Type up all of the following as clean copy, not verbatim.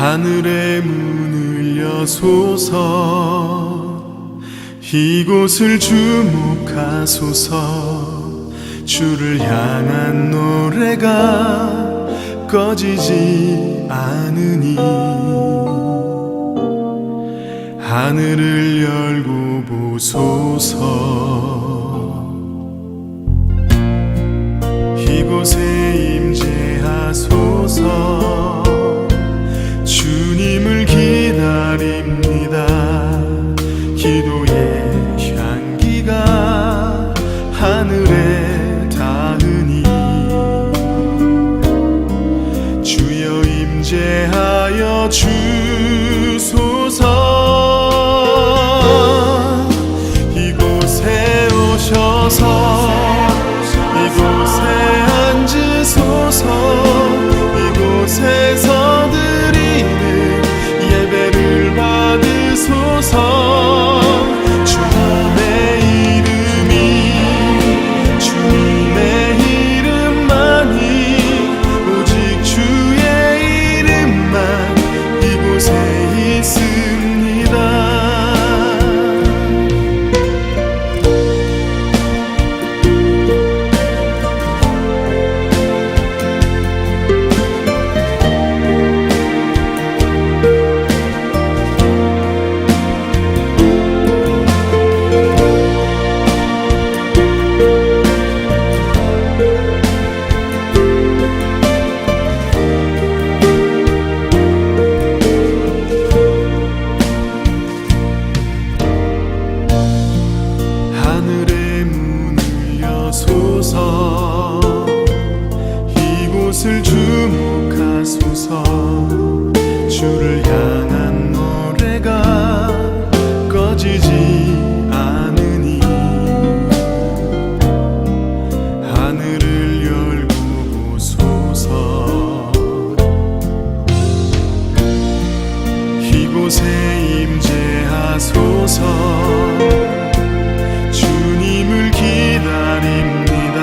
하늘의 문을 여소서, 이곳을 주목하소서. 주를 향한 노래가 꺼지지 않으니 하늘을 열고 보소서. 이곳에 임재하소서. 주님을 기다립니다. 기도의 향기가 하늘에 닿으니 주여 임재하여 주소서. 이곳에 오셔서 이곳에 앉으소서. 이곳에서 드리는 예배를 받으소서. 주님의 이름이 주님의 이름만이 오직 주의 이름만 이곳에 있습니다. 하늘의 문을 여소서. 이곳을 주목하소서. 주를 향한 노래가 꺼지지 않으니 하늘을 열고 보소서. 이곳에 임재하소서. 주님을 기다립니다.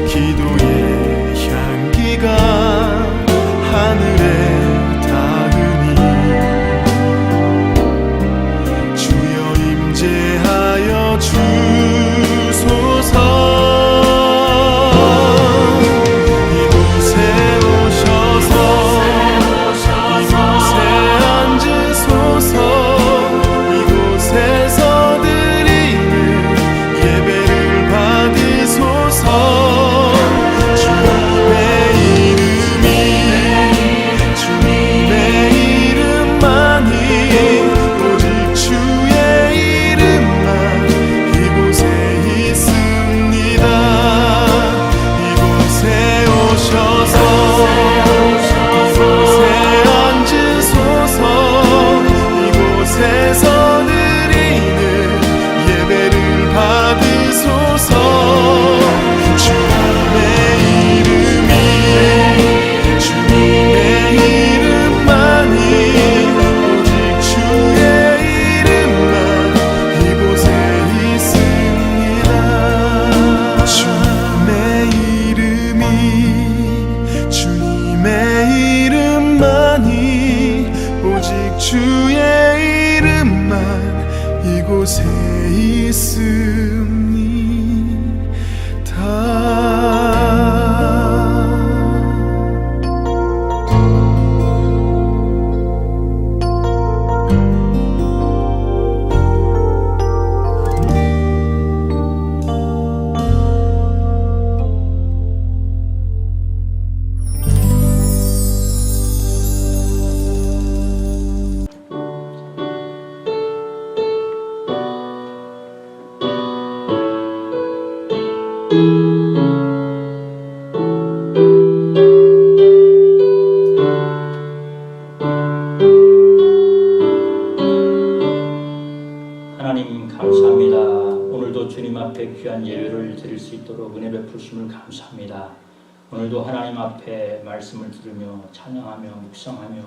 기도의 향기가 하늘에 닿으니 주여 임재하여 주소서. 이곳에 오셔서 이곳에 앉으소서. 이곳에서 예배를 받으소서. 주님의 이름이 주님의 이름만이 오직 주의 이름만 이곳에 있습니다. 이곳에 오셔서 이곳에 앉으소서. 이곳에서 드리는 예배를 받으소서. 주님의 이름이 주님의 이름만이 오직 주의 이름만 이곳에 있습니다. 주님의 이름이 주님의 이름만이 오직 주의 이름만 이곳에 있습니다. 하나님 감사합니다. 오늘도 주님 앞에 귀한 예배를 드릴 수 있도록 은혜 베푸심을 감사합니다. 오늘도 하나님 앞에 말씀을 들으며 찬양하며 묵상하며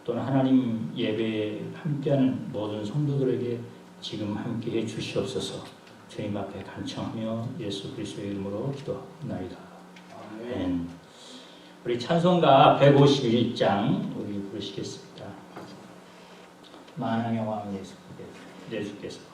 또는 하나님 예배에 함께하는 모든 성도들에게 지금 함께해 주시옵소서. 주님 앞에 간청하며 예수 그리스도의 이름으로 기도하옵나이다. 아멘. 우리 찬송가 151장 우리 부르시겠습니다. 만왕의 왕 예수께서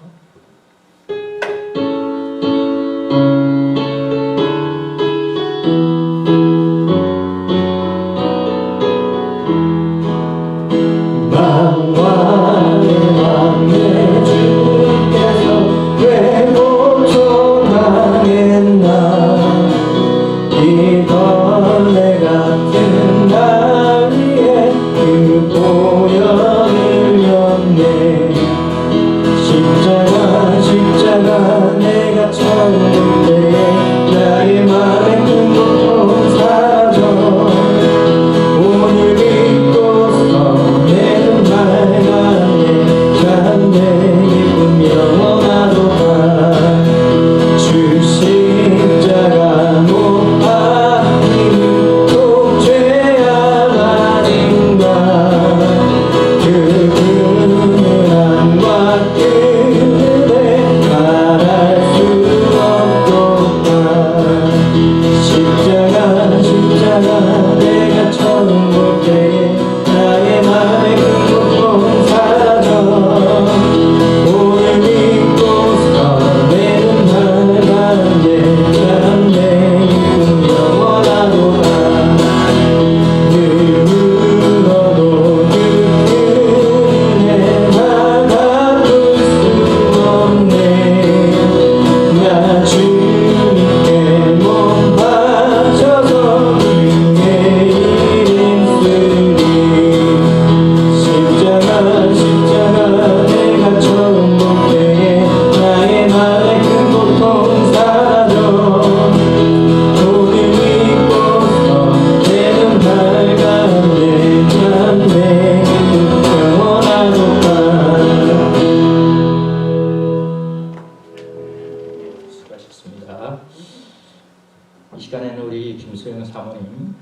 이 시간에는 우리 김소영 사모님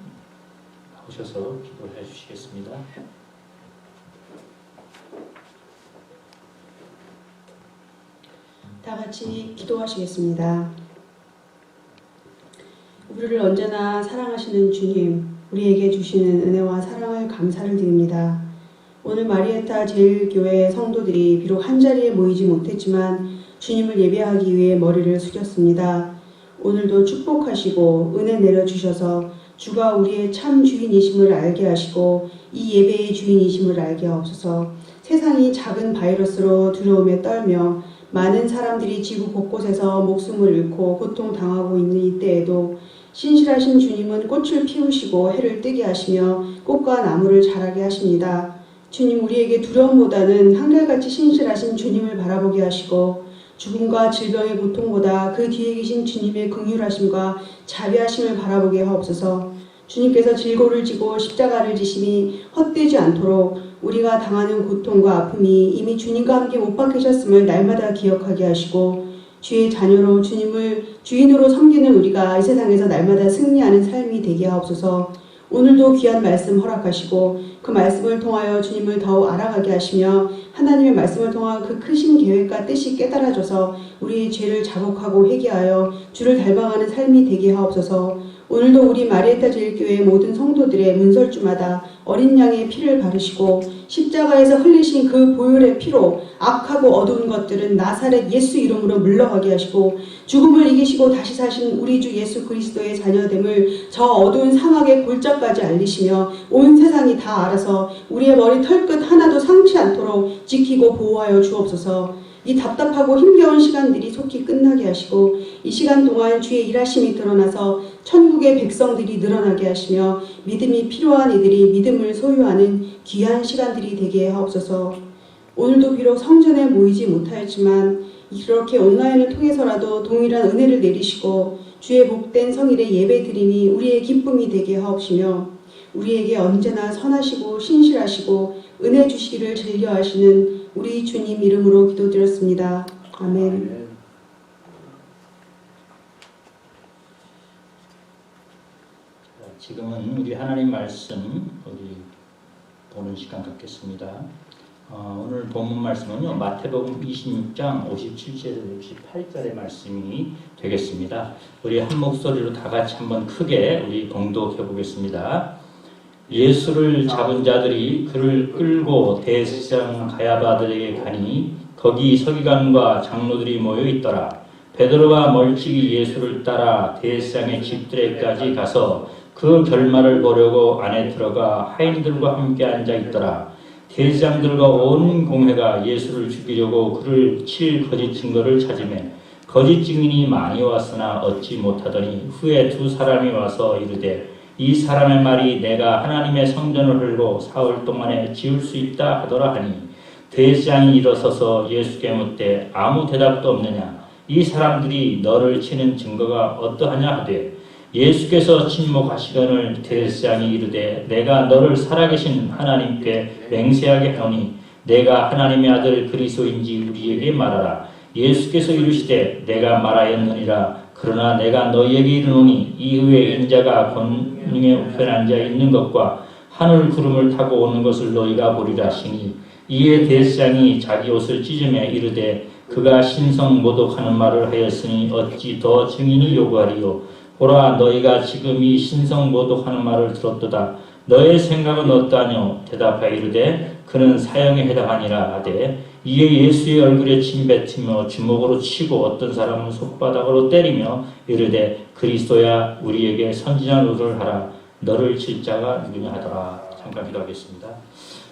오셔서 기도를 해주시겠습니다. 다 같이 기도하시겠습니다. 우리를 언제나 사랑하시는 주님, 우리에게 주시는 은혜와 사랑을 감사를 드립니다. 오늘 마리에타 제일교회 성도들이 비록 한자리에 모이지 못했지만 주님을 예배하기 위해 머리를 숙였습니다. 오늘도 축복하시고 은혜 내려주셔서 주가 우리의 참 주인이심을 알게 하시고 이 예배의 주인이심을 알게 하옵소서. 세상이 작은 바이러스로 두려움에 떨며 많은 사람들이 지구 곳곳에서 목숨을 잃고 고통당하고 있는 이때에도 신실하신 주님은 꽃을 피우시고 해를 뜨게 하시며 꽃과 나무를 자라게 하십니다. 주님, 우리에게 두려움보다는 한결같이 신실하신 주님을 바라보게 하시고 죽음과 질병의 고통보다 그 뒤에 계신 주님의 긍휼하심과 자비하심을 바라보게 하옵소서. 주님께서 질고를 지고 십자가를 지심이 헛되지 않도록 우리가 당하는 고통과 아픔이 이미 주님과 함께 못 박히셨음을 날마다 기억하게 하시고 주의 자녀로 주님을 주인으로 섬기는 우리가 이 세상에서 날마다 승리하는 삶이 되게 하옵소서. 오늘도 귀한 말씀 허락하시고 그 말씀을 통하여 주님을 더욱 알아가게 하시며 하나님의 말씀을 통한 그 크신 계획과 뜻이 깨달아져서 우리의 죄를 자복하고 회개하여 주를 닮아가는 삶이 되게 하옵소서. 오늘도 우리 마리에타 제일교회 모든 성도들의 문설주마다 어린 양의 피를 바르시고 십자가에서 흘리신 그 보혈의 피로 악하고 어두운 것들은 나사렛 예수 이름으로 물러가게 하시고 죽음을 이기시고 다시 사신 우리 주 예수 그리스도의 자녀됨을 저 어두운 상악의 골짜까지 알리시며 온 세상이 다 알아서 우리의 머리 털끝 하나도 상치 않도록 지키고 보호하여 주옵소서. 이 답답하고 힘겨운 시간들이 속히 끝나게 하시고 이 시간 동안 주의 일하심이 드러나서 천국의 백성들이 늘어나게 하시며 믿음이 필요한 이들이 믿음을 소유하는 귀한 시간들이 되게 하옵소서. 오늘도 비록 성전에 모이지 못하였지만 이렇게 온라인을 통해서라도 동일한 은혜를 내리시고 주의 복된 성일의 예배드림이 우리의 기쁨이 되게 하옵시며 우리에게 언제나 선하시고 신실하시고 은혜 주시기를 즐겨하시는 우리 주님 이름으로 기도드렸습니다. 아멘. 지금은 우리 하나님 말씀 우리 보는 시간 갖겠습니다. 오늘 본문 말씀은요, 마태복음 26장 57절에서 68절의 말씀이 되겠습니다. 우리 한 목소리로 다 같이 한번 크게 우리 봉독해 보겠습니다. 예수를 잡은 자들이 그를 끌고 대제사장 가야바들에게 가니 거기 서기관과 장로들이 모여 있더라. 베드로가 멀찍이 예수를 따라 대제사장의 집들에까지 가서 그 결말을 보려고 안에 들어가 하인들과 함께 앉아 있더라. 대제사장들과 온 공회가 예수를 죽이려고 그를 칠 거짓 증거를 찾으매 거짓 증인이 많이 왔으나 얻지 못하더니 후에 두 사람이 와서 이르되 이 사람의 말이 내가 하나님의 성전을 헐고 사흘 동안에 지을 수 있다 하더라 하니 대제사장이 일어서서 예수께 묻되 아무 대답도 없느냐 이 사람들이 너를 치는 증거가 어떠하냐 하되 예수께서 침묵하시거늘 대제사장이 이르되 내가 너를 살아계신 하나님께 맹세하게 하노니 내가 하나님의 아들 그리스도인지 우리에게 말하라. 예수께서 이르시되 내가 말하였느니라. 그러나 내가 너희에게 이르노니 이후에 인자가 권능의 우편에 앉아 있는 것과 하늘 구름을 타고 오는 것을 너희가 보리라 하시니 이에 대제사장이 자기 옷을 찢으며 이르되 그가 신성 모독하는 말을 하였으니 어찌 더 증인이 요구하리요. 보라 너희가 지금 이 신성 모독하는 말을 들었도다. 너의 생각은 어떠하뇨? 대답하여 이르되 그는 사형에 해당하니라 하되 이에 예수의 얼굴에 침 뱉으며 주먹으로 치고 어떤 사람은 손바닥으로 때리며 이르되 그리스도야 우리에게 선지자 노릇을 하라. 너를 칠 자가 누구냐 하더라. 잠깐 기도하겠습니다.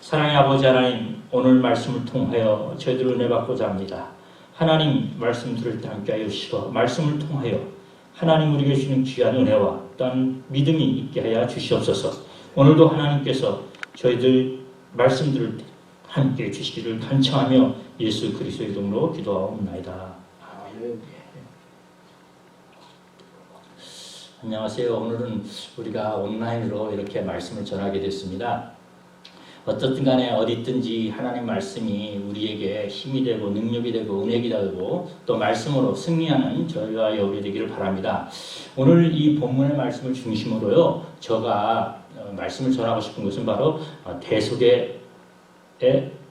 사랑의 아버지 하나님, 오늘 말씀을 통하여 저희들 은혜 받고자 합니다. 하나님 말씀 들을 때 함께 하여 주시고 말씀을 통하여 하나님 우리에게 주시는 귀한 은혜와 또한 믿음이 있게 하여 주시옵소서. 오늘도 하나님께서 저희들 말씀 들을 때 함께 주시기를 간청하며 예수 그리스도의 이름으로 기도하옵나이다. 아멘. 안녕하세요. 오늘은 우리가 온라인으로 이렇게 말씀을 전하게 됐습니다. 어떻든 간에 어디든지 하나님 말씀이 우리에게 힘이 되고 능력이 되고 은혜가 되고 또 말씀으로 승리하는 저희와 여러분이 되기를 바랍니다. 오늘 이 본문의 말씀을 중심으로요, 제가 말씀을 전하고 싶은 것은 바로 대속의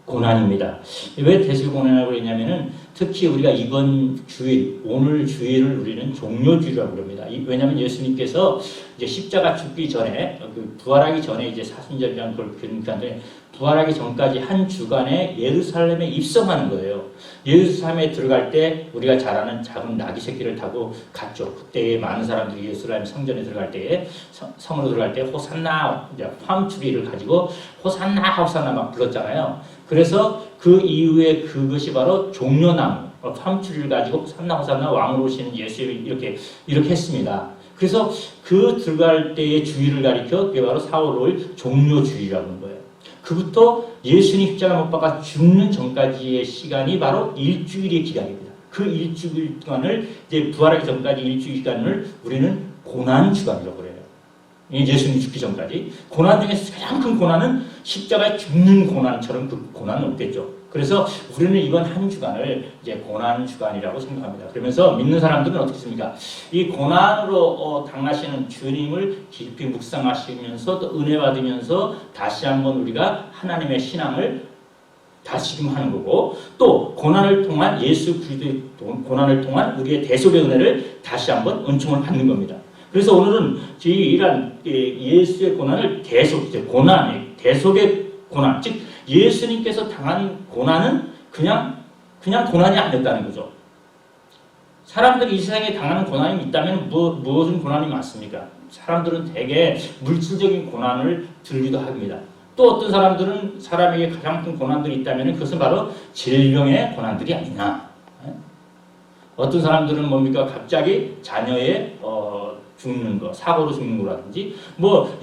고난입니다. 왜 대속의 고난이라고 했냐면은 특히 우리가 이번 주일, 오늘 주일을 우리는 종료주일이라고 합니다. 왜냐하면 예수님께서 이제 십자가 죽기 전에, 부활하기 전에 이제 사순절이라는 걸 그러는데 부활하기 전까지 한 주간에 예루살렘에 입성하는 거예요. 예루살렘에 들어갈 때 우리가 잘 아는 작은 나귀 새끼를 타고 갔죠. 그때 많은 사람들이 예루살렘 성전에 들어갈 때에 성으로 들어갈 때 호산나, 이제 팜추리를 가지고 호산나 호산나 막 불렀잖아요. 그래서 그 이후에 그것이 바로 종려나무, 팜추리를 가지고 호산나 호산나 왕으로 오시는 예수님이 이렇게 했습니다. 그래서 그 들어갈 때의 주일을 가리켜 그게 바로 4월 5일 종료주일이라고 하는 거예요. 그부터 예수님 십자가 못 박아 죽는 전까지의 시간이 바로 일주일의 기간입니다. 그 일주일 동안을 이제 부활하기 전까지 일주일 기간을 우리는 고난 주간이라고 그래요. 예수님 죽기 전까지. 고난 중에서 가장 큰 고난은 십자가에 죽는 고난처럼 그 고난은 없겠죠. 그래서 우리는 이번 한 주간을 이제 고난 주간이라고 생각합니다. 그러면서 믿는 사람들은 어떻습니까? 이 고난으로 당하시는 주님을 깊이 묵상하시면서 또 은혜 받으면서 다시 한번 우리가 하나님의 신앙을 다시금 하는 거고, 또 고난을 통한 예수 그리스도의 고난을 통한 우리의 대속의 은혜를 다시 한번 은총을 받는 겁니다. 그래서 오늘은 이런 예수의 고난을 대속의 고난, 즉 예수님께서 당한 고난은 그냥 고난이 아니었다는 거죠. 사람들이 이 세상에 당하는 고난이 있다면 무엇은 고난이 많습니까? 사람들은 대개 물질적인 고난을 들기도 합니다. 또 어떤 사람들은 사람에게 가장 큰 고난들이 있다면 그것은 바로 질병의 고난들이 아니냐. 어떤 사람들은 뭡니까? 갑자기 자녀의 죽는 거, 사고로 죽는 거라든지,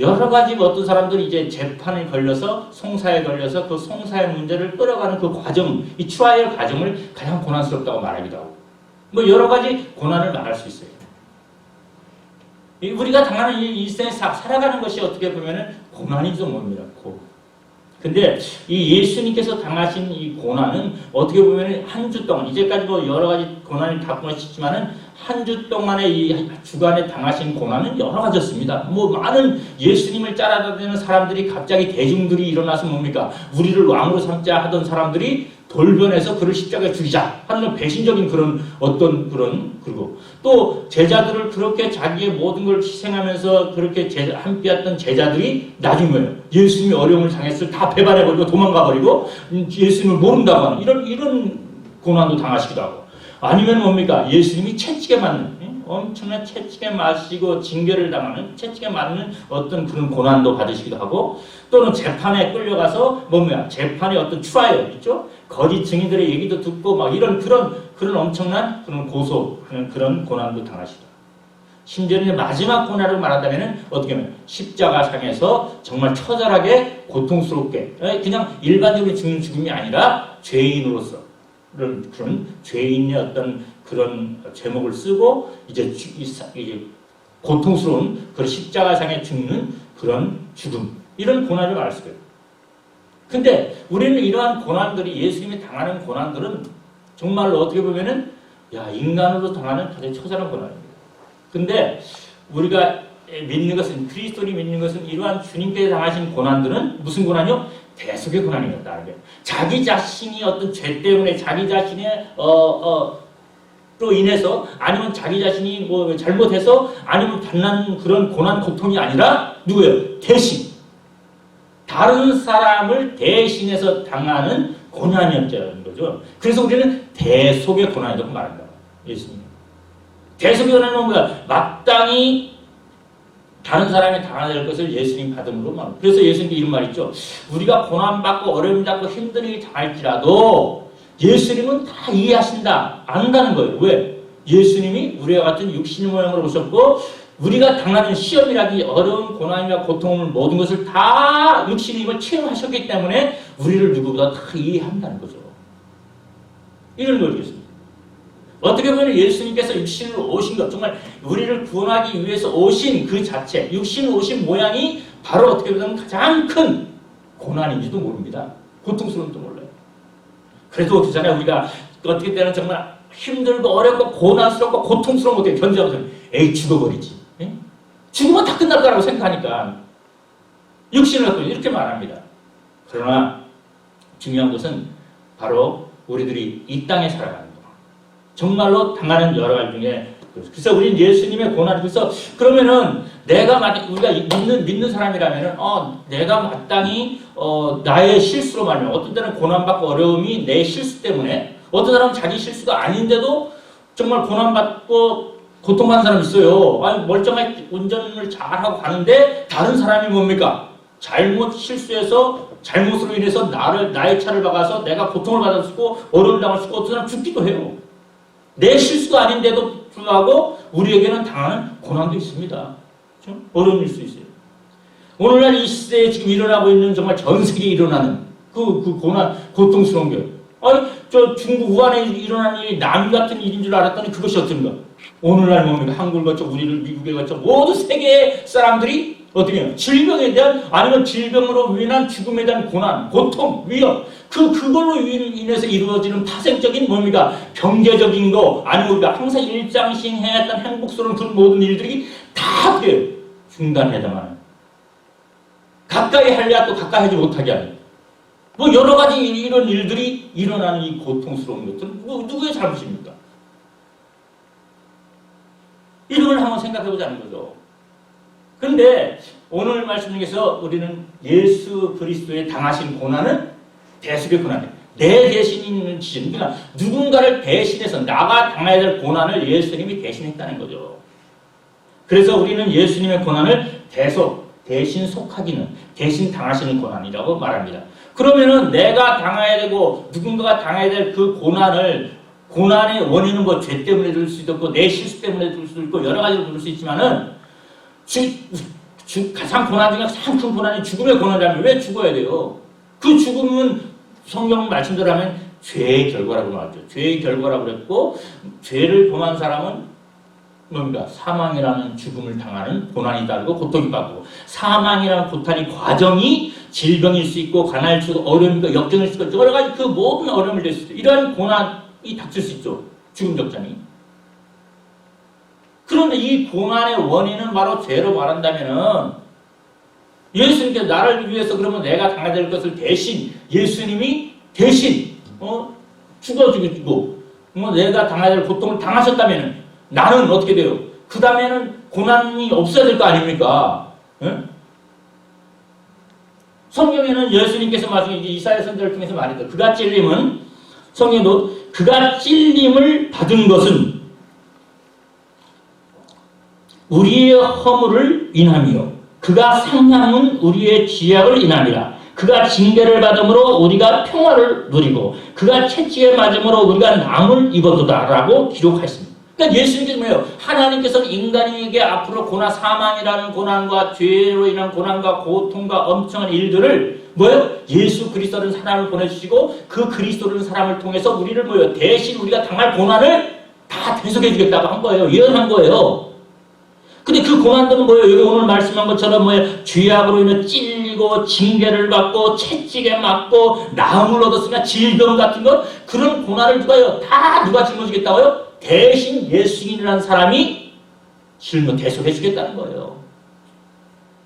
여러 가지 어떤 사람들이 이제 재판에 걸려서, 송사에 걸려서 그 송사의 문제를 끌어가는 그 과정, 이 트라이얼 과정을 가장 고난스럽다고 말하기도 하고, 여러 가지 고난을 말할 수 있어요. 우리가 당하는 이 일생에 살아가는 것이 어떻게 보면은 고난이죠, 뭡니다. 근데 이 예수님께서 당하신 이 고난은 어떻게 보면은 한 주 동안, 이제까지 여러 가지 고난이 다 보내셨지만은 한 주 동안의 이 주간에 당하신 고난은 여러 가지였습니다. 뭐 많은 예수님을 따라다니는 사람들이 갑자기 대중들이 일어나서 뭡니까? 우리를 왕으로 삼자 하던 사람들이 돌변해서 그를 십자가에 죽이자 하는 배신적인 그런 어떤 그런, 그리고 또 제자들을 그렇게 자기의 모든 걸 희생하면서 그렇게 함께했던 제자들이 나중에 예수님이 어려움을 당했을 때 다 배반해버리고 도망가버리고 예수님을 모른다고 하는 이런 고난도 당하시기도 하고, 아니면 뭡니까? 예수님이 채찍에 맞는, 엄청난 채찍에 맞으시고 징계를 당하는, 채찍에 맞는 어떤 그런 고난도 받으시기도 하고, 또는 재판에 끌려가서 뭡니까? 재판의 어떤 트라이얼 있죠? 거짓 증인들의 얘기도 듣고 막 이런 그런 엄청난 그런 고소하는 그런 고난도 당하시다. 심지어는 마지막 고난을 말한다면은 어떻게 하면 십자가상에서 정말 처절하게 고통스럽게 그냥 일반적으로 죽는 죽음이 아니라 죄인으로서 그런 죄인의 어떤 그런 제목을 쓰고 이제 고통스러운 그런 십자가상에 죽는 그런 죽음, 이런 고난을 말할 수가 있어요. 근데 우리는 이러한 고난들이, 예수님이 당하는 고난들은 정말로 어떻게 보면은 인간으로 당하는 가장 처절한 고난입니다. 근데 우리가 믿는 것은, 그리스도를 믿는 것은 이러한 주님께서 당하신 고난들은 무슨 고난이요? 대속의 고난이었다. 자기 자신이 어떤 죄 때문에 자기 자신의 로 인해서, 아니면 자기 자신이 뭐 잘못해서, 아니면 받는 그런 고난 고통이 아니라 누구예요? 대신 다른 사람을 대신해서 당하는 고난이었다는 거죠. 그래서 우리는 대속의 고난이라고 말한다. 예수님. 대속의 고난은 뭐야? 마땅히 다른 사람이 당해야 될 것을 예수님 받음으로 말합니다. 그래서 예수님께 이런 말 있죠. 우리가 고난받고 어려움 받고 힘든 일이 당할지라도 예수님은 다 이해하신다, 안다는 거예요. 왜? 예수님이 우리와 같은 육신의 모양으로 오셨고, 우리가 당하는 시험이라든지 어려운 고난이나 고통을 모든 것을 다 육신임을 체험하셨기 때문에 우리를 누구보다 다 이해한다는 거죠. 이런 거겠습니다. 어떻게 보면 예수님께서 육신으로 오신 것, 정말 우리를 구원하기 위해서 오신 그 자체, 육신으로 오신 모양이 바로 어떻게 보면 가장 큰 고난인지도 모릅니다. 고통스러움도 몰라요. 그래도 그잖아요. 우리가 어떻게 때는 정말 힘들고 어렵고 고난스럽고 고통스러운 것들 견디면서 에이 죽어버리지. 예? 죽으면 다 끝날 거라고 생각하니까 육신을 갖고 이렇게 말합니다. 그러나 중요한 것은 바로 우리들이 이 땅에 살아가는 거, 정말로 당하는 여러 가지 중에, 그래서 우리는 예수님의 고난, 그래서 그러면은 내가 우리가 믿는 사람이라면은 내가 마땅히 나의 실수로 말이야. 어떤 때는 고난받고 어려움이 내 실수 때문에, 어떤 사람은 자기 실수가 아닌데도 정말 고난받고 고통받는 사람이 있어요. 아니, 멀쩡하게 운전을 잘하고 가는데 다른 사람이 뭡니까? 실수해서 잘못으로 인해서 나의 차를 박아서 내가 고통을 받았고 어려움을 당할 수 있고, 어떤 사람 죽기도 해요. 내 실수가 아닌데도 불구하고 우리에게는 당하는 고난도 있습니다. 그렇죠? 어려움일 수 있어요. 오늘날 이 시대에 지금 일어나고 있는 정말 전 세계에 일어나는 그 고난, 고통스러운 게, 저 중국 우한에 일어난 일이 남 같은 일인 줄 알았더니 그것이 어떤가? 오늘날 뭡니까? 한국을 거쳐 우리를 미국에 거쳐 모든 세계의 사람들이 어떻게 해요? 질병에 대한, 아니면 질병으로 인한 죽음에 대한 고난, 고통, 위험, 그걸로 인해서 이루어지는 파생적인 뭡니까? 경제적인 거, 아니면 우리가 항상 일상시행해야 했던 행복스러운 그런 모든 일들이 다 어떻게 중단해 당하는, 가까이 하려야 또 가까이 하지 못하게 하는, 뭐 여러 가지 이런 일들이 일어나는 이 고통스러운 것들은 누구의 잘못입니까? 이런 걸 한번 생각해 보자는 거죠. 그런데 오늘 말씀 중에서 우리는 예수 그리스도의 당하신 고난은 대속의 고난이에요. 내 대신인 지금, 그러니까 누군가를 대신해서 나가 당해야 될 고난을 예수님이 대신했다는 거죠. 그래서 우리는 예수님의 고난을 대신 속하기는, 대신 당하시는 고난이라고 말합니다. 그러면은 내가 당해야 되고 누군가가 당해야 될 그 고난의 원인은 뭐 죄 때문에 들 수도 있고 내 실수 때문에 들 수도 있고 여러 가지로 들 수 있지만은 가장 고난 중에 가장 큰 고난이 죽음의 고난이라면 왜 죽어야 돼요? 그 죽음은 성경 말씀대로 하면 죄의 결과라고 말하죠. 죄의 결과라고 그랬고, 죄를 범한 사람은 뭡니까? 사망이라는 죽음을 당하는 고난이 따르고 고통이 받고, 사망이라는 고통의 과정이 질병일 수 있고 가난일 수 있고 어려움과 역경일 수 있고 여러 가지 그 모든 어려움을 낼 수 있고, 이러한 고난이 닥칠 수 있죠. 죽음 적장이. 그런데 이 고난의 원인은 바로 죄로 말한다면은 예수님께서 나를 위해서 그러면 내가 당해야 될 것을 대신 예수님이 대신 죽어주고 내가 당해야 될 고통을 당하셨다면은 나는 어떻게 돼요? 그 다음에는 고난이 없어야 될 거 아닙니까? 응? 성경에는 예수님께서 말씀 이사야 선지자를 통해서 말했다. 그가 찔림은 성경도 그가 찔림을 받은 것은 우리의 허물을 인함이요 그가 상함은 우리의 죄악을 인함이라. 그가 징계를 받음으로 우리가 평화를 누리고 그가 채찍에 맞음으로 우리가 남을 입었도다라고 기록하였습니다. 그러니까 예수님께서 뭐예요? 하나님께서는 인간에게 앞으로 고난, 사망이라는 고난과 죄로 인한 고난과 고통과 엄청난 일들을 뭐예요? 예수 그리스도라는 사람을 보내주시고 그 그리스도라는 사람을 통해서 우리를 뭐예요? 대신 우리가 당할 고난을 다 대속해 주겠다고 한 거예요. 예언한 거예요. 근데 그 고난들은 뭐예요? 여기 오늘 말씀한 것처럼 뭐예요? 죄악으로 인해 찔리고 징계를 받고 채찍에 맞고 나음을 얻었으나 질병 같은 것 그런 고난을 누가 짊어지겠다고요? 대신 예수님이라는 사람이 대속해 주겠다는 거예요.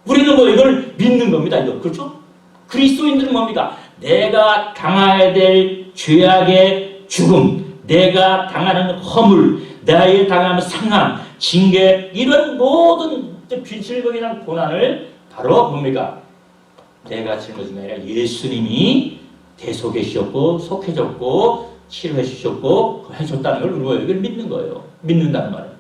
우리는 뭐 이걸 믿는 겁니다. 이거 그렇죠? 그리스도인들은 뭡니까? 내가 당해야 될 죄악의 죽음, 내가 당하는 허물, 나의 당하는 상함, 징계 이런 모든 질병이란 고난을 바로 뭡니까? 내가 짊어진 게 아니라 예수님이 대속해 주셨고 속해 줬고 치료해 주셨고 해줬다는 걸 우리가 이걸 믿는 거예요. 믿는다는 말이에요.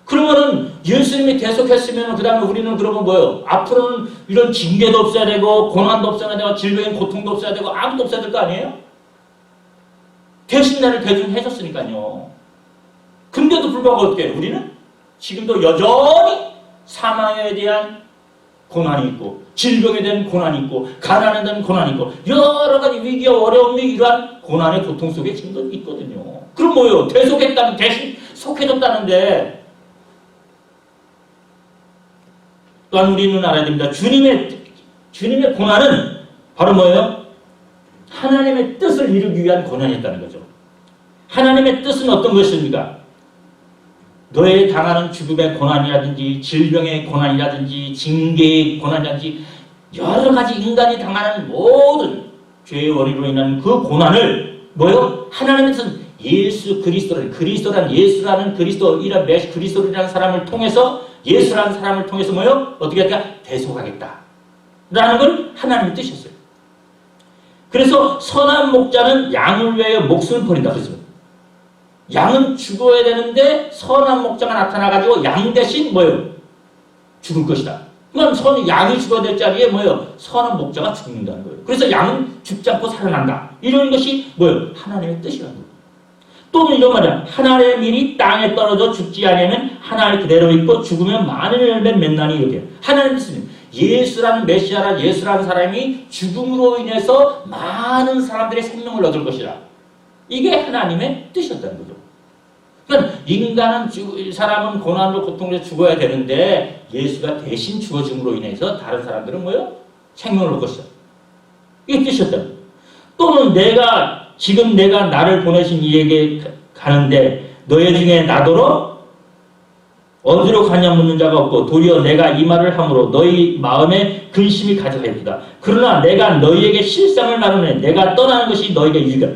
그러면은 예수님이 대속했으면 그 다음에 우리는 그러면 뭐예요? 앞으로는 이런 징계도 없어야 되고 고난도 없어야 되고 질병의 고통도 없어야 되고 아무도 없어야 될 거 아니에요? 대신 나를 대중해 줬으니까요. 근데도 불구하고 어떻게 해요? 우리는 지금도 여전히 사망에 대한 고난이 있고 질병에 대한 고난이 있고 가난에 대한 고난이 있고 여러 가지 위기와 어려움이 이러한 고난의 고통 속에 지금도 있거든요. 그럼 뭐예요? 대속했다는 대신 속해줬다는데 또한 우리는 알아야 됩니다. 주님의 고난은 바로 뭐예요? 하나님의 뜻을 이루기 위한 고난이었다는 거죠. 하나님의 뜻은 어떤 것입니까? 너의 당하는 죽음의 고난이라든지 질병의 고난이라든지 징계의 고난이라든지 여러 가지 인간이 당하는 모든 죄의 원인으로 인한 그 고난을 뭐예요? 하나님의 뜻은 예수 그리스도란 예수라는 그리스도 이란 그리스도라는 사람을 통해서 예수라는 사람을 통해서 뭐예요? 어떻게 할까? 대속하겠다 라는 걸 하나님의 뜻이었어요. 그래서 선한 목자는 양을 위하여 목숨을 버린다 그랬습니다. 양은 죽어야 되는데 선한 목자가 나타나가지고 양 대신 뭐예요? 죽을 것이다. 그럼 양이 죽어야 될 자리에 뭐예요? 선한 목자가 죽는다는 거예요. 그래서 양은 죽지 않고 살아난다. 이런 것이 뭐예요? 하나님의 뜻이라는 거예요. 또는 이런 말이야. 하나님의 밀이 땅에 떨어져 죽지 않으면 하나님 그대로 있고 죽으면 많은 열매 맺나니 이렇게. 하나님의 뜻은 예수라는 메시아라 예수라는 사람이 죽음으로 인해서 많은 사람들의 생명을 얻을 것이라. 이게 하나님의 뜻이었다는 거죠. 그러니까 인간은 사람은 고난으로 고통으로 죽어야 되는데 예수가 대신 죽어줌으로 인해서 다른 사람들은 뭐예요? 생명을 얻을 것이다. 이게 뜻이었다는 거예요. 또는 지금 내가 나를 보내신 이에게 가는데 너희 중에 나더러 어디로 가냐 묻는 자가 없고 도리어 내가 이 말을 함으로 너희 마음에 근심이 가득하였다. 그러나 내가 너희에게 실상을 나누네. 내가 떠나는 것이 너희에게 유익이라.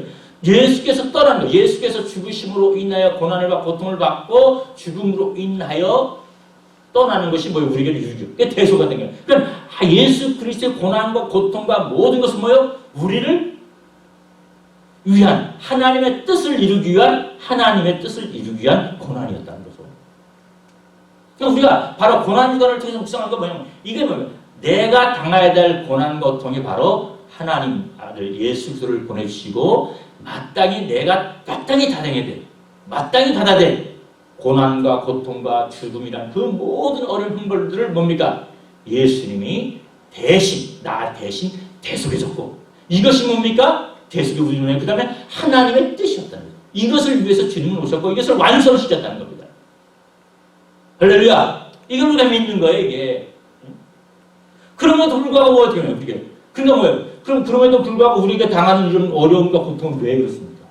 예수께서 떠난 거, 예수께서 죽으심으로 인하여 고난을 받고 고통을 받고 죽음으로 인하여 떠나는 것이 뭐예요? 우리에게 유익이에요. 그게 대소가 된 거예요. 그럼 예수 그리스도의 고난과 고통과 모든 것은 뭐예요? 우리를 위한 하나님의 뜻을 이루기 위한 고난이었다는 거죠. 그럼 우리가 바로 고난주간을 통해서 묵상한 거 뭐냐면 이게 뭐예요? 내가 당해야 될 고난과 고통이 바로 하나님 아들 예수 그리스도를 보내주시고 마땅히 받아야 될 고난과 고통과 죽음이란 그 모든 어려운 형벌들을 뭡니까? 예수님이 나 대신 대속해줬고 이것이 뭡니까? 대속의 우주문에 그 다음에 하나님의 뜻이었다는 거예요. 이것을 위해서 주님은 오셨고 이것을 완성시켰다는 겁니다. 할렐루야! 이걸 우리가 믿는 거예요, 이게. 그럼에도 불구하고 어떻게 해요, 그러니까 뭐예요? 그럼에도 불구하고 우리가 당하는 이런 어려움과 고통은 왜 그렇습니까?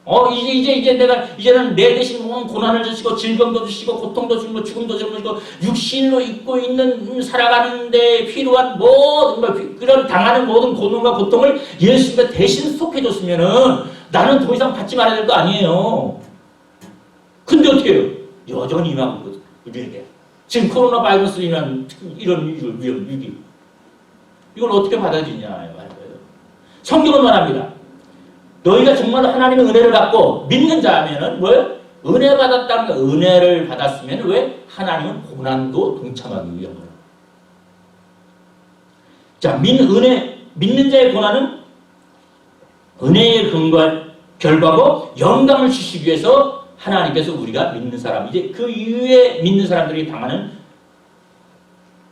이제는 내 대신 온 고난을 주시고 질병도 주시고 고통도 주시고 죽음도 주시고 육신으로 입고 있는 살아가는데 필요한 모든 그런 당하는 모든 고난과 고통을 예수님이 대신 속해줬으면은 나는 더 이상 받지 말아야 될 거 아니에요. 근데 어떻게 해요? 여전히 임하고 우리에게 지금 코로나 바이러스로 인한 이런 위기 이걸 어떻게 받아들이냐 말이에요. 성경은 말합니다. 너희가 정말 하나님의 은혜를 받고 믿는 자면은 뭐예요? 은혜 받았다는 거, 은혜를 받았으면 왜? 하나님은 고난도 동참하기 위한 거예요. 자, 믿는 자의 고난은 은혜의 결과고 영광을 주시기 위해서 하나님께서 우리가 믿는 사람, 이제 그 이후에 믿는 사람들이 당하는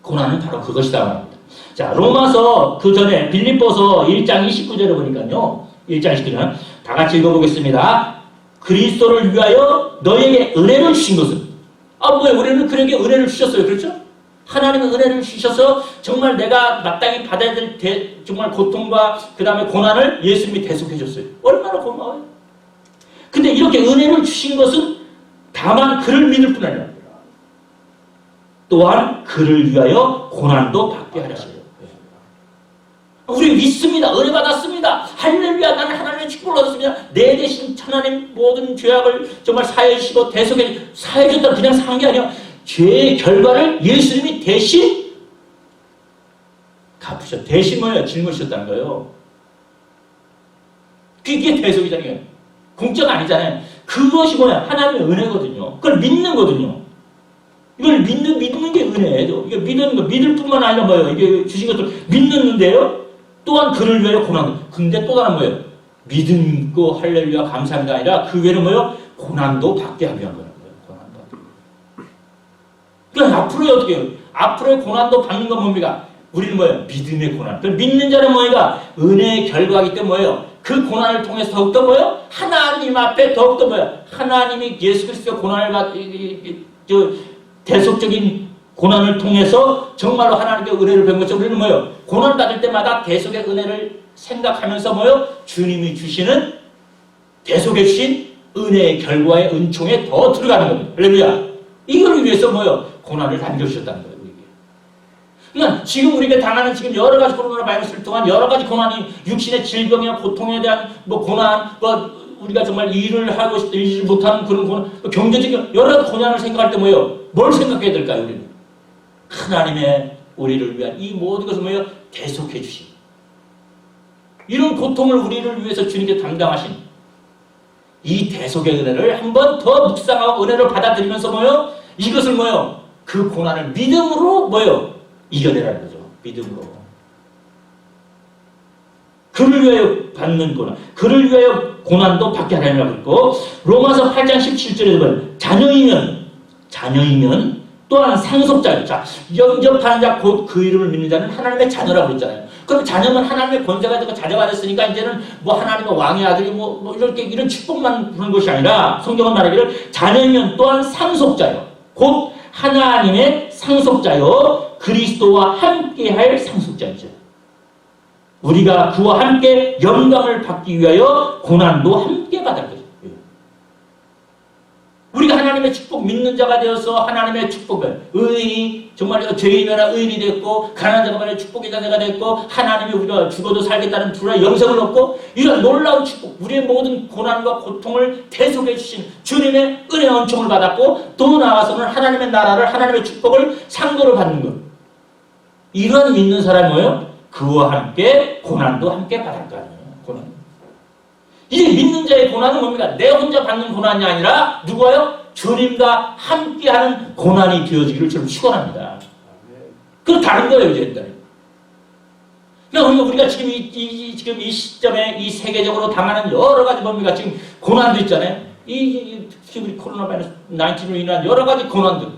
고난은 바로 그것이다 말합니다. 자, 로마서 그 전에 빌립보서 1장 29절에 보니까요. 1장 19절 다 같이 읽어보겠습니다. 그리스도를 위하여 너에게 은혜를 주신 것은 뭐예요? 우리는 그에게 은혜를 주셨어요. 그렇죠? 하나님은 은혜를 주셔서 정말 내가 마땅히 받아야 될 정말 고통과 그 다음에 고난을 예수님이 대속해 줬어요. 얼마나 고마워요. 근데 이렇게 은혜를 주신 것은 다만 그를 믿을 뿐 아니라 또한 그를 위하여 고난도 받게 하셨어요. 우리 믿습니다. 은혜 받았습니다. 할렐루야. 나는 하나님의 축복을 얻었습니다. 내 대신 하나님 모든 죄악을 정말 사해 주시고 사해 줬다 그냥 산 게 아니야. 죄의 결과를 예수님이 대신 갚으셨. 대신 뭐예요? 짊어지셨다는 거예요. 그게 대속이잖아요. 공짜가 아니잖아요. 그것이 뭐야? 하나님의 은혜거든요. 그걸 믿는 거거든요. 이걸 믿는 게 은혜예요. 이게 믿을 뿐만 아니라 뭐예요? 이게 주신 것들 믿는데요. 또한 그를 위하여 고난. 근데 또 다른 뭐예요? 믿음 있고 할렐루야 감사합니다 아니라 그 외에는 뭐예요? 고난도 받게 하기 위한 거예요. 고난도 받게. 그러니까 앞으로 어떻게 해요? 앞으로의 고난도 받는 건 뭡니까? 우리는 뭐예요? 믿음의 고난. 그 믿는 자는 뭐예요? 은혜의 결과이기 때문에 뭐예요? 그 고난을 통해서 더욱더 뭐예요? 하나님 앞에 더욱더 뭐예요? 하나님이 예수 그리스도의 고난을 대속적인 고난을 통해서 정말로 하나님께 은혜를 배운 것처럼 우리는 뭐예요? 고난 받을 때마다 대속의 은혜를 생각하면서 뭐예요? 주님이 주시는 대속해 주신 은혜의 결과의 은총에 더 들어가는 겁니다. 할렐루야. 이걸 위해서 뭐예요? 고난을 남겨주셨다는 거예요. 그러니까 지금 우리가 당하는 지금 여러 가지 코로나 바이러스를 통한 여러 가지 고난이 육신의 질병이나 고통에 대한 고난, 우리가 정말 일을 하고 일을 못하는 그런 고난, 경제적인 여러 고난을 생각할 때 뭐예요? 뭘 생각해야 될까요? 우리는 하나님의 우리를 위한 이 모든 것을 뭐예요? 대속해 주신 이런 고통을 우리를 위해서 주님께 담당하신 이 대속의 은혜를 한 번 더 묵상하고 은혜를 받아들이면서 뭐예요? 이것을 뭐예요? 그 고난을 믿음으로 뭐예요? 이겨내라는 거죠. 믿음으로. 그를 위하여 받는 고난, 그를 위하여 고난도 받게 하라고 했고 로마서 8장 17절에 보면 자녀이면 또한 상속자예요. 자, 영접하는 자 곧 그 이름을 믿는 자는 하나님의 자녀라고 그랬잖아요. 그럼 자녀는 하나님의 권세가 되고 자녀가 됐으니까 이제는 뭐 하나님의 왕의 아들이 뭐 이런 축복만 부는 것이 아니라 성경은 말하기를 자녀이면 또한 상속자요. 곧 하나님의 상속자요. 그리스도와 함께할 상속자이죠. 우리가 그와 함께 영광을 받기 위하여 고난도 함께 받을 거죠. 우리가 하나님의 축복 믿는 자가 되어서 하나님의 축복을 의인이 정말 죄인이나 의인이 됐고 가난한 자가 말해 축복의 자녀가 됐고 하나님이 우리가 죽어도 살겠다는 불의 영생을 얻고 이런 놀라운 축복 우리의 모든 고난과 고통을 대속해 주신 주님의 은혜의 은총을 받았고 또 나아가서는 하나님의 나라를 하나님의 축복을 상도를 받는 것 이런 믿는 사람이 뭐예요? 그와 함께 고난도 함께 받을 거 아니에요. 고난. 이제 믿는 자의 고난은 뭡니까? 내 혼자 받는 고난이 아니라 누구예요? 주님과 함께하는 고난이 되어지기를 저는 축원합니다. 그건 다른 거예요, 이제. 그러니까 우리가 지금 이 시점에 이 세계적으로 당하는 여러 가지 뭡니까? 지금 고난도 있잖아요. 특히 우리 코로나 바이러스 19으로 인한 여러 가지 고난들.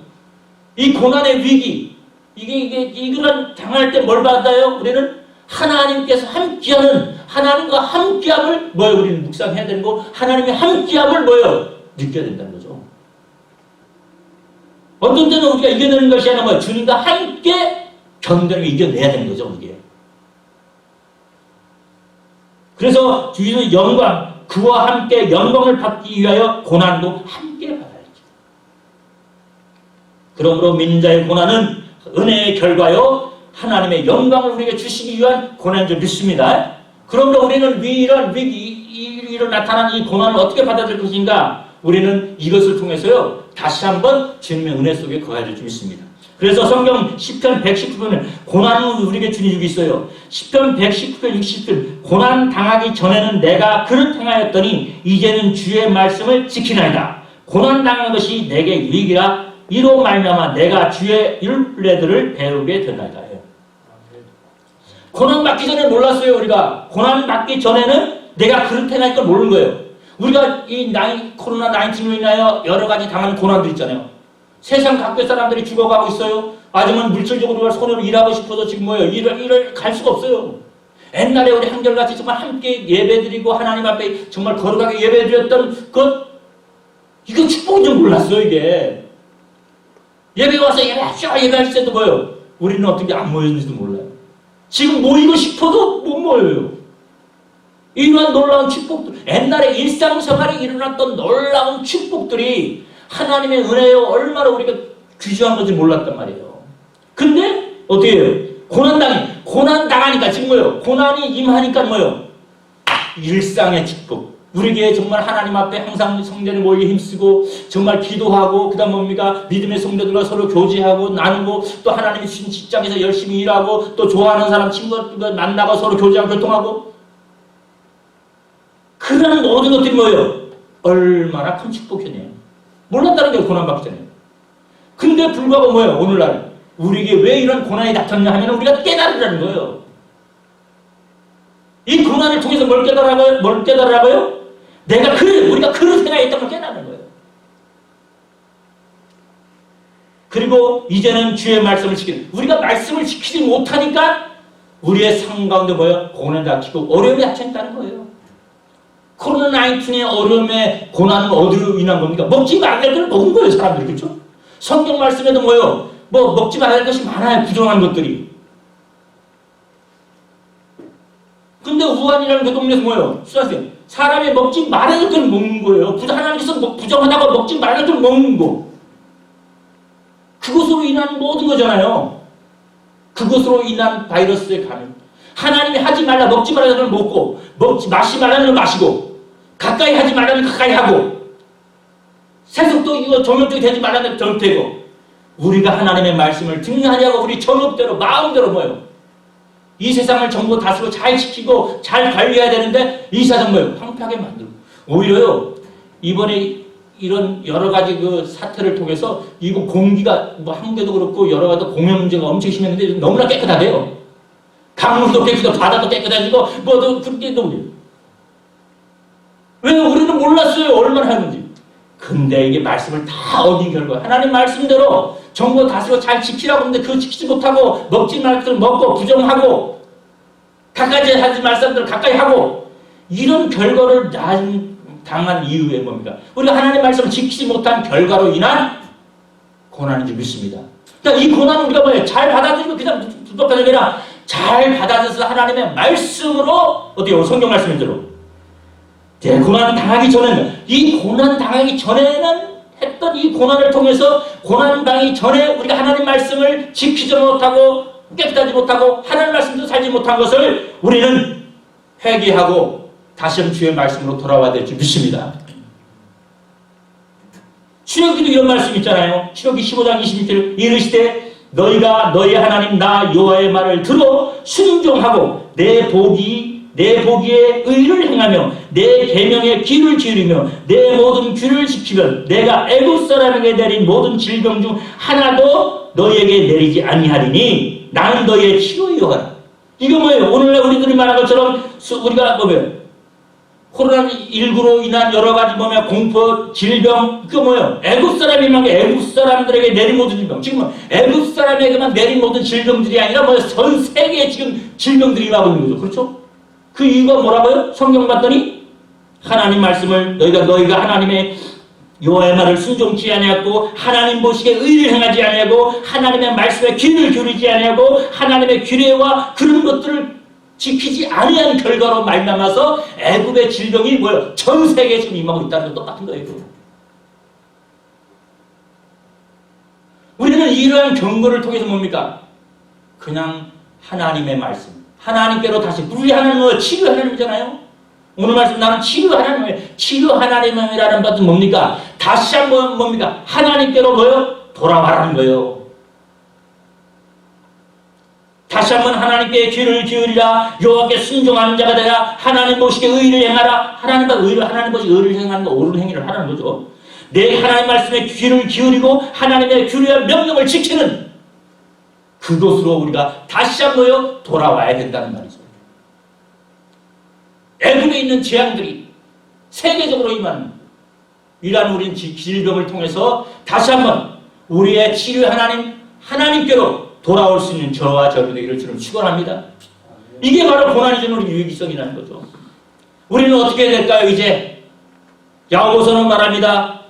이 고난의 위기, 이거를 당할 때 뭘 받아요? 우리는 하나님께서 함께하는 하나님과 함께함을 뭐예요? 우리는 묵상해야 되는 거 하나님의 함께함을 뭐예요? 느껴야 된다는 거죠. 어떤 때는 우리가 이겨내는 것이 아니라 뭐예요? 주님과 함께 견뎌내고 이겨내야 되는 거죠. 이게. 그래서 주님의 영광 그와 함께 영광을 받기 위하여 고난도 함께 받아야지. 그러므로 믿는 자의 고난은 은혜의 결과요 하나님의 영광을 우리에게 주시기 위한 고난인 줄 믿습니다. 그러므로 우리는 이런 위기로 나타난 이 고난을 어떻게 받아들일 것인가? 우리는 이것을 통해서요 다시 한번 주님의 은혜 속에 거해야 될 줄 믿습니다. 그래서 성경 10편 119편에 고난은 우리에게 주니 주고 있어요. 10편 119편 60편 고난 당하기 전에는 내가 그릇 행하였더니 이제는 주의 말씀을 지키나이다. 고난 당한 것이 내게 유익이라 이로 말미암아 내가 주의 율례들을 배우게 되나이다. 고난 받기 전에 몰랐어요. 우리가 고난 받기 전에는 내가 그릇 행할 걸 모르는 거예요. 우리가 이 코로나 19로 인하여 여러 가지 당하는 고난들 있잖아요. 세상 각국의 사람들이 죽어가고 있어요. 아직은 물질적으로 손으로 일하고 싶어서 지금 뭐예요? 일을 갈 수가 없어요. 옛날에 우리 한결같이 정말 함께 예배드리고 하나님 앞에 정말 거룩하게 예배드렸던 이거 축복인 줄 몰랐어요. 이게 예배 와서 예배할 때도 뭐예요? 우리는 어떻게 안 모였는지도 몰라요. 지금 모이고 싶어도 못 모여요. 이러한 놀라운 축복들, 옛날에 일상생활에 일어났던 놀라운 축복들이 하나님의 은혜요 얼마나 우리가 귀중한 건지 몰랐단 말이에요. 근데 어떻게 해요? 고난 당하니까 지금 뭐예요? 고난이 임하니까 뭐예요? 일상의 축복. 우리에게 정말 하나님 앞에 항상 성전에 모이게 힘쓰고 정말 기도하고 그다음 뭡니까? 믿음의 성도들과 서로 교제하고 나누고 또 하나님이 주신 직장에서 열심히 일하고 또 좋아하는 사람 친구들과 만나고 서로 교제하고 교통하고 그런 모든 것들이 뭐예요? 얼마나 큰 축복이네요. 몰랐다는 게 고난받기 전에. 근데 불구하고 뭐예요? 오늘날 우리에게 왜 이런 고난이 나타났냐 하면 우리가 깨달으라는 거예요. 이 고난을 통해서 뭘 깨달으라고요? 우리가 그릇 생각했던 걸 깨닫는 거예요. 그리고 이제는 주의 말씀을 우리가 말씀을 지키지 못하니까 우리의 삶 가운데 뭐예요? 고난을 닥치고 어려움이 닥쳤다는 거예요. 코로나19의 어려움에 고난은 어디로 인한 겁니까? 먹지 말아야 될 걸 먹은 거예요, 사람들이. 그렇죠? 성경 말씀에도 뭐예요? 먹지 말아야 될 것이 많아요, 부정한 것들이. 근데 우한이라는 그 동네에서 뭐예요? 수사생 사람이 먹지 말아야 될 걸 먹는 거예요. 하나님께서 부정하다고 먹지 말아야 될 걸 먹는 거. 그것으로 인한 모든 거잖아요. 그것으로 인한 바이러스의 감염. 하나님이 하지 말라, 먹지 말라는 걸 먹고, 마시지 말라는 걸 마시고, 가까이 하지 말라는 걸 가까이 하고, 세속도 이거 정욕적이 되지 말라는 걸 정욕되고, 우리가 하나님의 말씀을 듣느냐고 우리 정욕대로, 마음대로 뭐예요? 이 세상을 전부 다스리고 잘 지키고 잘 관리해야 되는데 이 세상 뭐예요? 황폐하게 만들고. 오히려요, 이번에 이런 여러 가지 그 사태를 통해서 이거 공기가 한국에도 그렇고 여러 가지 공해 문제가 엄청 심했는데 너무나 깨끗하대요. 강물도 깨끗하고 바다도 깨끗해지고 뭐도 그렇게 너무. 왜 우리는 몰랐어요 얼마나 하는지. 근데 이게 말씀을 다 어긴 결과 하나님 말씀대로 정부 다스리고 잘 지키라고 하는데 그거 지키지 못하고 먹지 말 것들 먹고 부정하고 가까이 하지 말 사람들 가까이 하고 이런 결과를 당한 이유에 뭡니까? 우리가 하나님 말씀을 지키지 못한 결과로 인한 고난인 줄 믿습니다. 그러니까 이 고난은 우리가 뭐예요? 잘 받아들이고 그냥 불법하게 아니라 잘 받아들여서 하나님의 말씀으로 어때요? 성경 말씀대로 고난 당하기 전에는 이 고난 당하기 전에는 했던 이 고난을 통해서 고난 당하기 전에 우리가 하나님 말씀을 지키지 못하고 깨끗하지 못하고 하나님 말씀도 살지 못한 것을 우리는 회개하고 다시 한번 주의 말씀으로 돌아와야 될 줄 믿습니다. 출애굽기도 이런 말씀 있잖아요. 출애굽기 15장 26절 이르시되 너희가 너희 하나님 나 여호와의 말을 들어 순종하고 내 보기에 의를 행하며 내 계명에 귀를 기울이며 내 모든 규를 지키면 내가 애굽 사람에게 내린 모든 질병 중 하나도 너희에게 내리지 아니하리니 나는 너희의 치료이여하라. 이거 뭐예요? 오늘날 우리들이 말한 것처럼 우리가 뭐예요? 코로나19로 인한 여러 가지 공포, 질병, 그거 뭐예요? 애굽 사람이면 애굽 사람들에게 내린 모든 질병. 지금 애굽 사람에게만 내린 모든 질병들이 아니라 전 세계에 지금 질병들이 나오고 있는 거죠. 그렇죠? 그 이유가 뭐라고요? 성경 봤더니 하나님 말씀을 너희가 하나님의 여호와의 말을 순종치 아니하고 하나님 보시기에 의를 행하지 아니하고 하나님의 말씀에 귀를 기울이지 아니하고 하나님의 규례와 그런 것들을 지키지 아니한 결과로 말미암아서 애굽의 질병이 뭐예요? 전 세계에 지금 임하고 있다는 건 똑같은 거예요. 우리는 이러한 경고를 통해서 뭡니까? 그냥 하나님의 말씀, 하나님께로 다시, 우리 하나님은 치료 하나님이잖아요. 오늘 말씀 나는 치료 하나님이에요. 치료 하나님이라는 것은 뭡니까? 다시 한번 뭡니까? 하나님께로 뭐요? 돌아와라는 거예요. 다시 한번 하나님께 귀를 기울이라. 여호와께 순종하는 자가 되라. 하나님 보시기에 의를 행하라. 하나님 보시기에 의를 행하는 거, 옳은 행위를 하라는 거죠. 내 하나님 말씀에 귀를 기울이고 하나님의 규례와 명령을 지키는 그곳으로 우리가 다시 한번 돌아와야 된다는 말이죠. 애굽에 있는 재앙들이 세계적으로 임한 이러한 우린 질병을 통해서 다시 한번 우리의 치료 하나님께로 돌아올 수 있는 저와 저도 되기를 주님 축원합니다. 이게 바로 고난이 주는 우리 유익성이라는 거죠. 우리는 어떻게 해야 될까요? 이제 야고보서는 말합니다.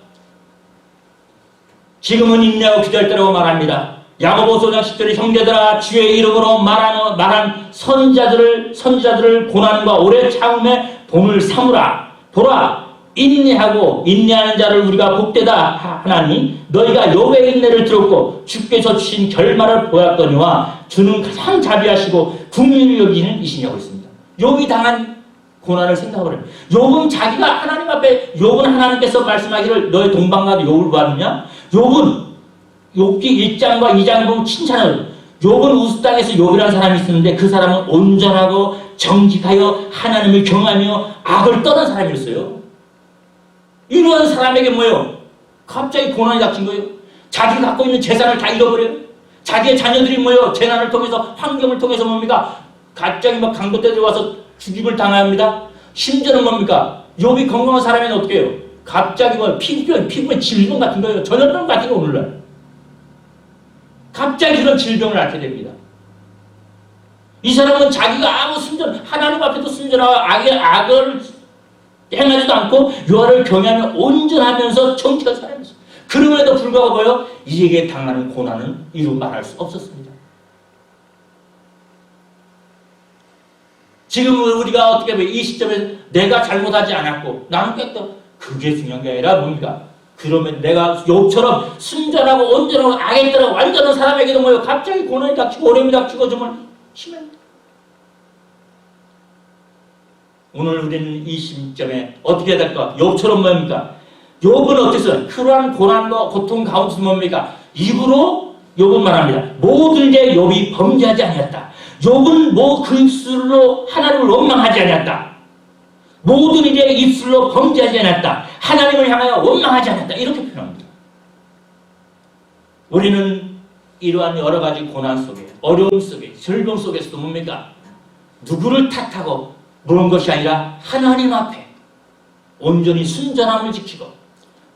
지금은 인내하고 기도할 때라고 말합니다. 야고보서 5장 10절에 형제들아 주의 이름으로 말한 선지자들을 고난과 오래 참음에 본을 삼으라. 보라 인내하고 인내하는 자를 우리가 복되다 하나니 너희가 욥의 인내를 들었고 주께서 주신 결말을 보았거니와 주는 가장 자비하시고 긍휼히 여기는 이시냐고 했습니다. 욥이 당한 고난을 생각해보래요. 욥은 자기가 하나님 앞에 하나님께서 말씀하기를 너의 동방나도 욥을 보았느냐? 욥기 1장과 2장을 보면 칭찬을 욥은 우스 땅에서 욥이라는 사람이 있었는데 그 사람은 온전하고 정직하여 하나님을 경하며 악을 떠난 사람이었어요. 이러한 사람에게 뭐예요? 갑자기 고난이 닥친 거예요. 자기가 갖고 있는 재산을 다 잃어버려요. 자기의 자녀들이 뭐예요? 재난을 통해서 환경을 통해서 뭡니까? 갑자기 막 강도 떼들 와서 죽임을 당합니다. 심지어는 뭡니까? 욥이 건강한 사람에는 어떻게 해요? 갑자기 뭐 피부에 질병 같은 거예요. 전염병 같은 거 오늘날. 갑자기 그런 질병을 앓게 됩니다. 이 사람은 자기가 아무 하나님 앞에도 순전하고 악을 행하지도 않고 여호와를 경외하며 온전하면서 정직한 사람이었어요. 그럼에도 불구하고 뭐예요? 이에게 당하는 고난은 이루 말할 수 없었습니다. 지금 우리가 어떻게 보면 이 시점에 내가 잘못하지 않았고 나는 깨끗 그게 중요한 게 아니라 뭡니까? 그러면 내가 욥처럼 순전하고 온전하고 악에 따라 완전한 사람에게도 뭐예요? 갑자기 고난이 닥치고 어려움이 닥치고 정말 심합니다. 오늘 우리는 이 시점에 어떻게 해야 될까? 욥처럼 뭡니까? 욥은 어땠어요? 그러한 고난과 고통 가운데서 뭡니까? 입으로 욥은 말합니다. 모든 게 욥이 범죄하지 아니었다. 욥은 그 입술로 하나님을 원망하지 아니었다. 모든 일에 입술로 범죄하지 않았다. 하나님을 향하여 원망하지 않았다. 이렇게 표현합니다. 우리는 이러한 여러 가지 고난 속에, 어려움 속에, 질병 속에서도 뭡니까? 누구를 탓하고 그런 것이 아니라 하나님 앞에 온전히 순전함을 지키고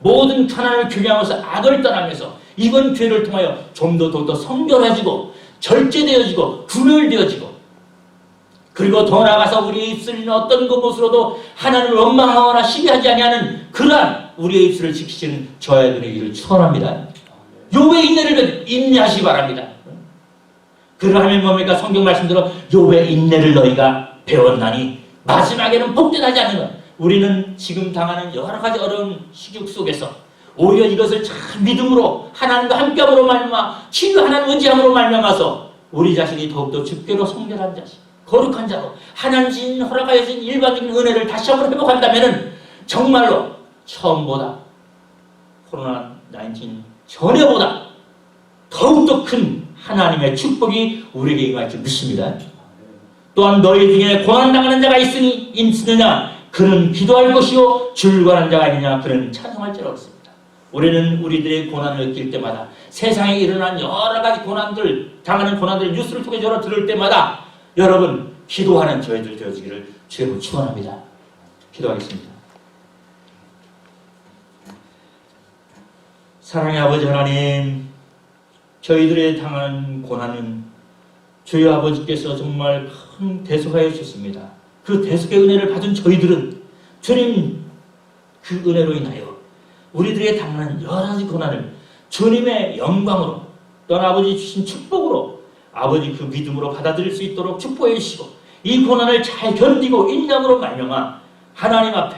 모든 하나님을 경외하면서 악을 떠나면서 이번 기회를 통하여 좀 더 성결해지고 절제되어지고 분열되어지고 그리고 더 나아가서 우리의 입술은 어떤 것으로도 하나님을 원망하거나 시기하지 아니하는 그러한 우리의 입술을 지키시는 저와 되기를 축원합니다. 욥의 인내를 인내하시기 바랍니다. 그러하면 뭡니까? 성경 말씀대로 욥의 인내를 너희가 배웠나니 마지막에는 복되하지 않는 것. 우리는 지금 당하는 여러 가지 어려운 시국 속에서 오히려 이것을 참 믿음으로 하나님과 함께함으로 말미암아 치유 하나님 의지함으로 말미암아서 우리 자신이 더욱더 주께로 성결한 자식 거룩한 자로 하나님 허락하여 주신 일반적인 은혜를 다시 한번 회복한다면 정말로 처음보다 코로나19 전에보다 더욱더 큰 하나님의 축복이 우리에게 임할 줄 믿습니다. 또한 너희 중에 고난당하는 자가 있느냐 그는 기도할 것이요 줄관한 자가 있느냐 그는 찬송할지라고 했습니다. 우리는 우리들의 고난을 느낄 때마다 세상에 일어난 여러 가지 당하는 고난들 뉴스를 통해 들을 때마다 여러분 기도하는 저희들 되어지기를 주님을 축원합니다. 기도하겠습니다. 사랑의 아버지 하나님, 저희들의 당한 고난은 저희 아버지께서 정말 큰 대속하여 주셨습니다. 그 대속의 은혜를 받은 저희들은 주님 그 은혜로 인하여 우리들의 당하는 여러 가지 고난을 주님의 영광으로 또한 아버지 주신 축복으로 아버지 그 믿음으로 받아들일 수 있도록 축복해 주시고 이 고난을 잘 견디고 인정으로 말미암아 하나님 앞에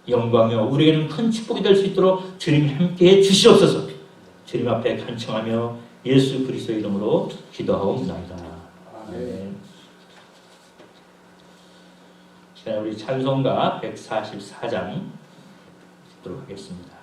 영광이요 우리에게는 큰 축복이 될 수 있도록 주님이 함께해 주시옵소서. 주님 앞에 간청하며 예수 그리스도의 이름으로 기도하옵나이다. 아멘. 자, 우리 찬송가 144장 듣도록 하겠습니다.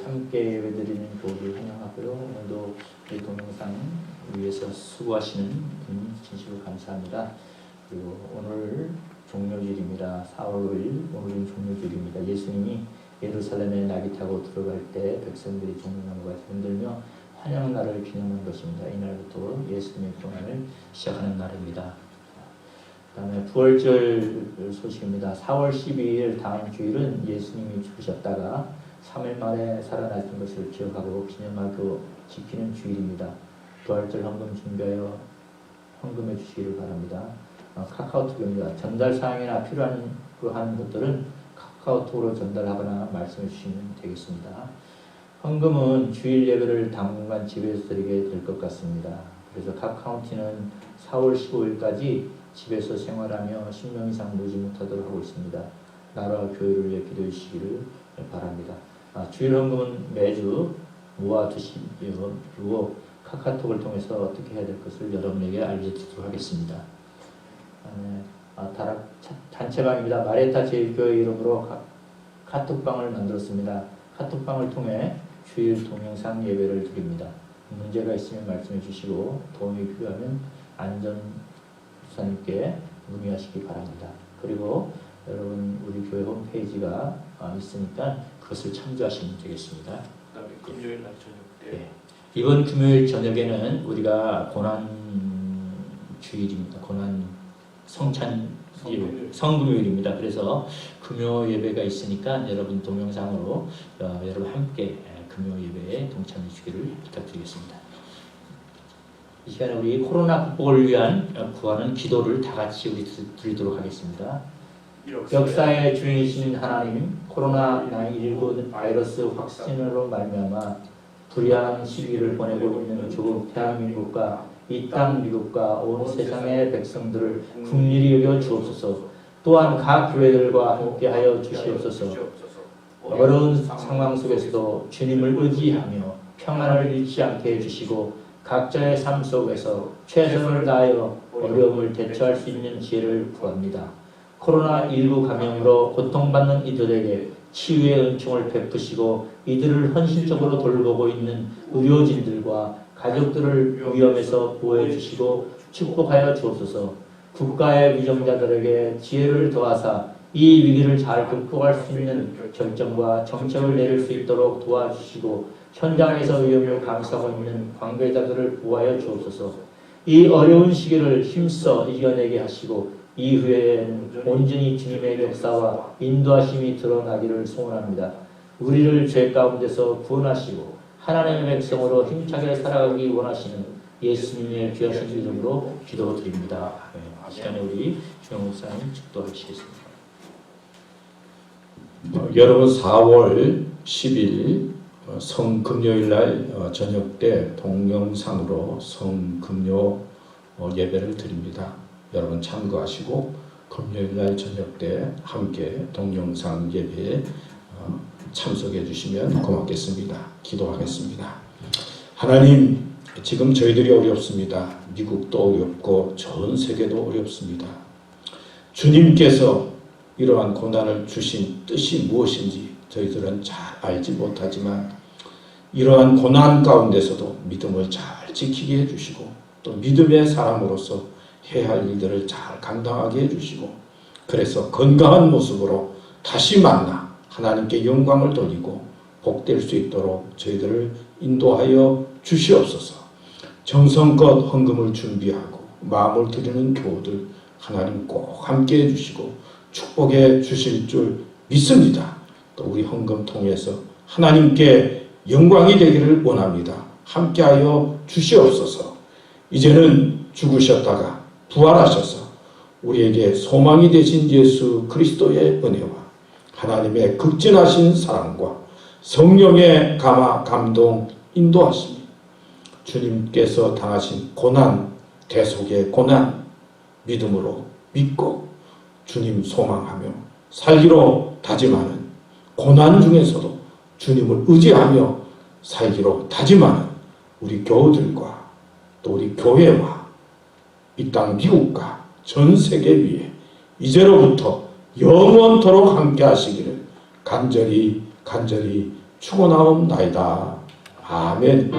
함께 예배드리는 교우를 환영하고요. 오늘도 이 동영상 위해서 수고하시는 분 진심으로 감사합니다. 그리고 오늘 종료주일입니다. 4월 5일 오늘은 종료주일입니다. 예수님이 예루살렘에 나귀 타고 들어갈 때 백성들이 종려나무가 흔들며 환영날을 기념한 것입니다. 이날부터 예수님의 고난을 시작하는 날입니다. 그 다음에 부활절 소식입니다. 4월 12일 다음 주일은 예수님이 죽으셨다가 3일 만에 살아나신 것을 기억하고 기념하고 지키는 주일입니다. 부활절 헌금 준비하여 헌금해 주시기를 바랍니다. 카카오톡입니다. 전달 사항이나 필요한 것들은 카카오톡으로 전달하거나 말씀해 주시면 되겠습니다. 헌금은 주일 예배를 당분간 집에서 드리게 될 것 같습니다. 그래서 각 카운티는 4월 15일까지 집에서 생활하며 10명 이상 모지 못하도록 하고 있습니다. 나라와 교회를 위해 기도해 주시기를 바랍니다. 주일 헌금은 매주 모아두시고 카카오톡을 통해서 어떻게 해야 될 것을 여러분에게 알려드리도록 하겠습니다. 단체방입니다. 마리에타 제일교회 이름으로 카톡방을 만들었습니다. 카톡방을 통해 주일 동영상 예배를 드립니다. 문제가 있으면 말씀해 주시고 도움이 필요하면 안전사님께 문의하시기 바랍니다. 그리고 여러분 우리 교회 홈페이지가 있으니까 그것을 참조하시면 되겠습니다. 그다음에 금요일 날 저녁 때 네. 이번 금요일 저녁에는 우리가 고난 주일입니다. 고난 성금요일입니다. 그래서 금요 예배가 있으니까 여러분 동영상으로 여러분 함께 금요 예배에 동참해 주기를 부탁드리겠습니다. 이 시간에 우리 코로나 극복을 위한 구하는 기도를 다 같이 우리 드리도록 하겠습니다. 역사의 주인이신 하나님, 코로나19 바이러스 확진으로 말미암아 불의한 시기를 보내고 있는 조국 대한민국과 이 땅 미국과 온 세상의 백성들을 긍휼히 여겨 주옵소서. 또한 각 교회들과 함께하여 주시옵소서. 어려운 상황 속에서도 주님을 의지하며 평안을 잃지 않게 해주시고 각자의 삶 속에서 최선을 다하여 어려움을 대처할 수 있는 지혜를 구합니다. 코로나19 감염으로 고통받는 이들에게 치유의 은총을 베푸시고 이들을 헌신적으로 돌보고 있는 의료진들과 가족들을 위험에서 보호해 주시고 축복하여 주옵소서. 국가의 위정자들에게 지혜를 더하사 이 위기를 잘 극복할 수 있는 결정과 정책을 내릴 수 있도록 도와주시고 현장에서 위험을 감수하고 있는 관계자들을 보호하여 주옵소서. 이 어려운 시기를 힘써 이겨내게 하시고 이후에는 온전히 주님의 역사와 인도하심이 드러나기를 소원합니다. 우리를 죄 가운데서 구원하시고 하나님의 백성으로 힘차게 살아가기 원하시는 예수님의 귀하신 이름으로 기도드립니다. 이 시간에 우리 주영 목사님 축도하시겠습니다. 여러분 4월 10일 성금요일날 저녁 때 동영상으로 성금요 예배를 드립니다. 여러분 참고하시고 금요일날 저녁 때 함께 동영상 예배에 참석해 주시면 고맙겠습니다. 기도하겠습니다. 하나님, 지금 저희들이 어렵습니다. 미국도 어렵고 전 세계도 어렵습니다. 주님께서 이러한 고난을 주신 뜻이 무엇인지 저희들은 잘 알지 못하지만 이러한 고난 가운데서도 믿음을 잘 지키게 해주시고 또 믿음의 사람으로서 해야 할 일들을 잘 감당하게 해주시고 그래서 건강한 모습으로 다시 만나 하나님께 영광을 돌리고 복될 수 있도록 저희들을 인도하여 주시옵소서. 정성껏 헌금을 준비하고 마음을 드리는 교우들 하나님 꼭 함께 해주시고 축복해 주실 줄 믿습니다. 또 우리 헌금 통해서 하나님께 영광이 되기를 원합니다. 함께하여 주시옵소서. 이제는 죽으셨다가 부활하셔서 우리에게 소망이 되신 예수 그리스도의 은혜와 하나님의 극진하신 사랑과 성령의 감화 감동 인도하심이 주님께서 당하신 고난 대속의 고난 믿음으로 믿고 주님 소망하며 살기로 다짐하는 고난 중에서도 주님을 의지하며 살기로 다짐하는 우리 교우들과 또 우리 교회와 이 땅 미국과 전 세계 위에 이제로부터 영원토록 함께 하시기를 간절히 축원하옵나이다. 아멘.